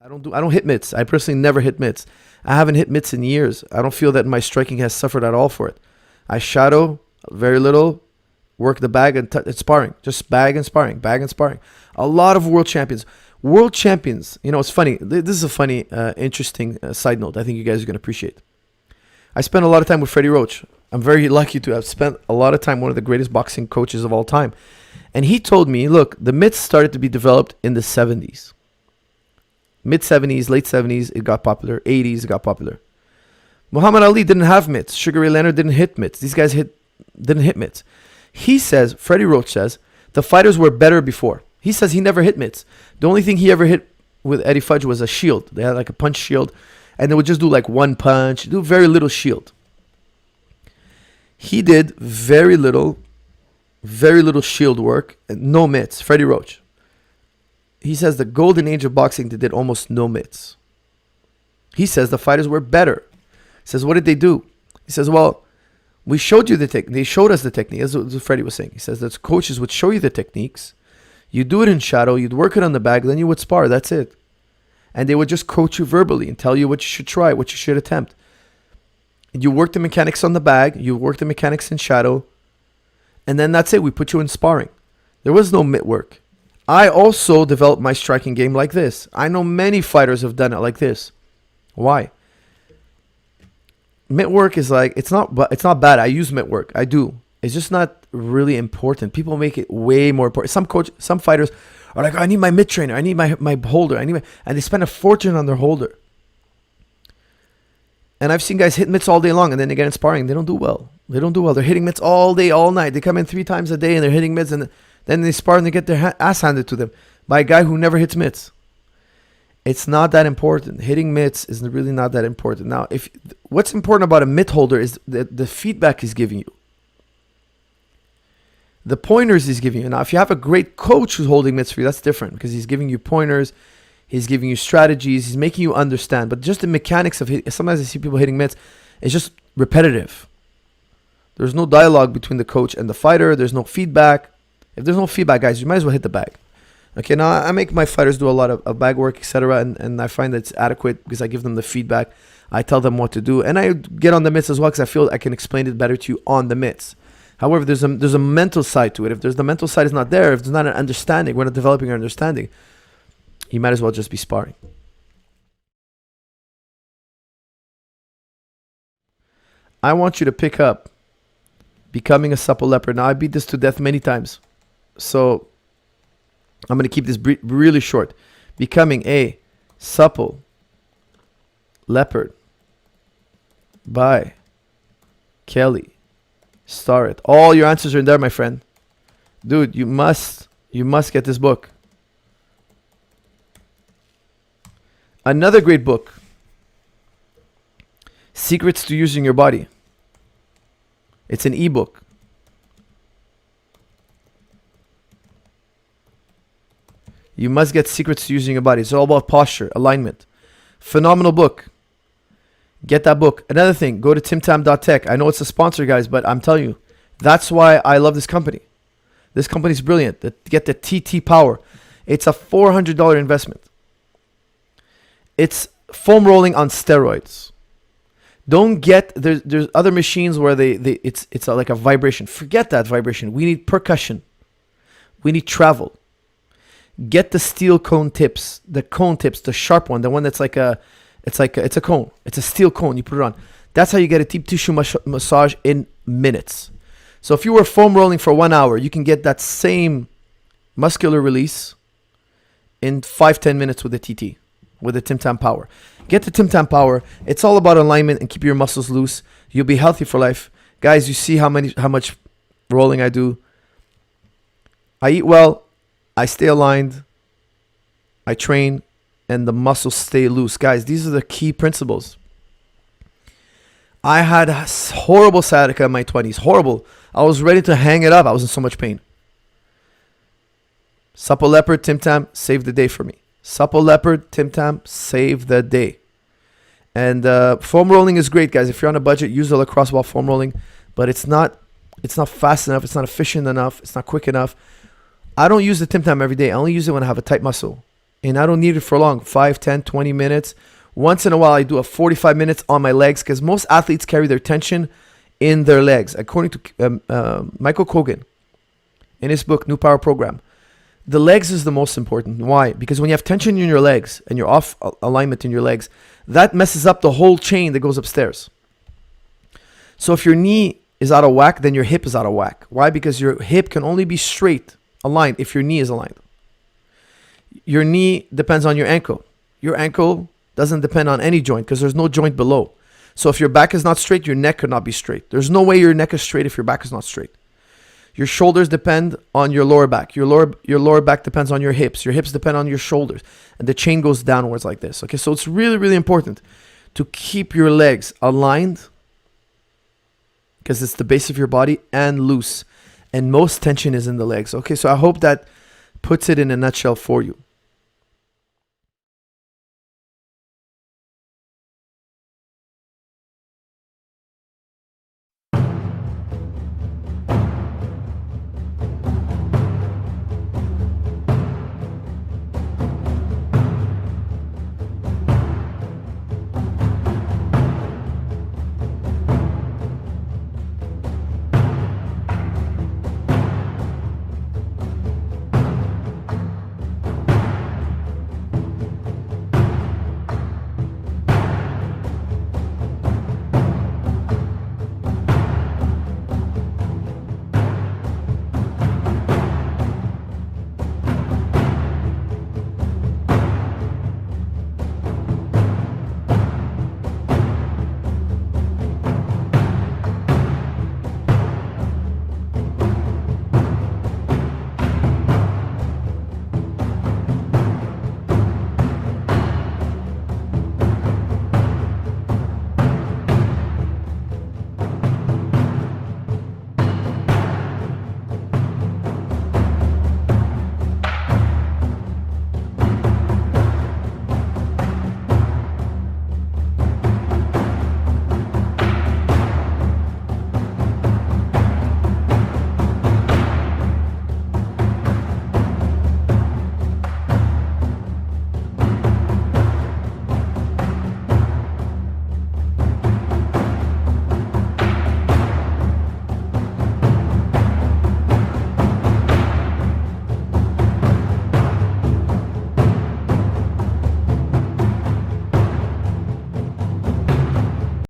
I don't hit mitts. I personally never hit mitts. I haven't hit mitts in years. I don't feel that my striking has suffered at all for it. I shadow very little, work the bag and sparring. Just bag and sparring, bag and sparring. A lot of world champions. World champions, you know, it's funny. This is a funny, interesting side note I think you guys are going to appreciate. I spent a lot of time with Freddie Roach. I'm very lucky to have spent a lot of time with one of the greatest boxing coaches of all time. And he told me, look, the mitts started to be developed in the 70s. Mid 70s, late 70s, it got popular. 80s, it got popular. Muhammad Ali didn't have mitts. Sugar Ray Leonard didn't hit mitts. These guys didn't hit mitts. He says, Freddie Roach says, the fighters were better before. He says he never hit mitts. The only thing he ever hit with Eddie Fudge was a shield. They had like a punch shield, and they would just do like one punch, do very little shield. He did very little shield work, and no mitts. Freddie Roach. He says the golden age of boxing, they did almost no mitts. He says the fighters were better. He says, what did they do? He says, well, we showed you the technique. They showed us the technique. That's what Freddie was saying. He says that coaches would show you the techniques. You do it in shadow. You'd work it on the bag. Then you would spar. That's it. And they would just coach you verbally and tell you what you should try, what you should attempt. You work the mechanics on the bag. You work the mechanics in shadow. And then that's it. We put you in sparring. There was no mitt work. I also developed my striking game like this. I know many fighters have done it like this. Why? Mitt work is like, it's not bad. I use mitt work. I do. It's just not really important. People make it way more important. Some fighters are like, I need my mitt trainer. I need my holder. And they spend a fortune on their holder. And I've seen guys hit mitts all day long, and then they get in sparring. They don't do well. They're hitting mitts all day, all night. They come in 3 times a day, and they're hitting mitts, and then they spar and they get their ass handed to them by a guy who never hits mitts. It's not that important. Hitting mitts is really not that important. Now, what's important about a mitt holder is the feedback he's giving you. The pointers he's giving you. Now, if you have a great coach who's holding mitts for you, that's different because he's giving you pointers. He's giving you strategies. He's making you understand. But just the mechanics of it, sometimes I see people hitting mitts, it's just repetitive. There's no dialogue between the coach and the fighter. There's no feedback. If there's no feedback, guys, you might as well hit the bag. Okay, now I make my fighters do a lot of bag work, etc., and I find that it's adequate because I give them the feedback. I tell them what to do, and I get on the mitts as well because I feel I can explain it better to you on the mitts. However, there's a mental side to it. If the mental side is not there, if there's not an understanding, we're not developing our understanding, you might as well just be sparring. I want you to pick up becoming a supple leopard. Now, I beat this to death many times, so I'm going to keep this really short. Becoming a supple leopard by Kelly Starrett. All your answers are in there, my friend. Dude, you must get this book. Another great book, Secrets to Using Your Body. It's an ebook. You must get Secrets to Using Your Body. It's all about posture, alignment. Phenomenal book. Get that book. Another thing, go to timtam.tech. I know it's a sponsor, guys, but I'm telling you, that's why I love this company. This company is brilliant. Get the TT Power. It's a $400 investment. It's foam rolling on steroids. Don't get, there's other machines where it's like a vibration. Forget that vibration. We need percussion. We need travel. Get the steel cone tips, the sharp one, the one that's like it's a cone. It's a steel cone. You put it on. That's how you get a deep tissue massage in minutes. So if you were foam rolling for 1 hour, you can get that same muscular release in 5-10 minutes with the TT, with the Tim Tam Power. Get the Tim Tam Power. It's all about alignment and keep your muscles loose. You'll be healthy for life. Guys, you see how much rolling I do. I eat well. I stay aligned. I train. And the muscles stay loose. Guys, these are the key principles. I had horrible sciatica in my 20s. Horrible. I was ready to hang it up. I was in so much pain. Supple Leopard, Tim Tam, saved the day for me. Supple Leopard, Tim Tam, saved the day. And foam rolling is great, guys. If you're on a budget, use the lacrosse ball foam rolling. But it's not fast enough. It's not efficient enough. It's not quick enough. I don't use the Tim Tam every day. I only use it when I have a tight muscle. And I don't need it for long, 5, 10, 20 minutes. Once in a while, I do a 45 minutes on my legs because most athletes carry their tension in their legs. According to Michael Kogan, in his book, New Power Program, the legs is the most important. Why? Because when you have tension in your legs and you're off alignment in your legs, that messes up the whole chain that goes upstairs. So if your knee is out of whack, then your hip is out of whack. Why? Because your hip can only be straight, aligned, if your knee is aligned. Your knee depends on your ankle. Your ankle doesn't depend on any joint because there's no joint below. So if your back is not straight, your neck could not be straight. There's no way your neck is straight if your back is not straight. Your shoulders depend on your lower back. Your lower back depends on your hips. Your hips depend on your shoulders. And the chain goes downwards like this. Okay, so it's really, really important to keep your legs aligned because it's the base of your body and loose. And most tension is in the legs. Okay, so I hope that puts it in a nutshell for you.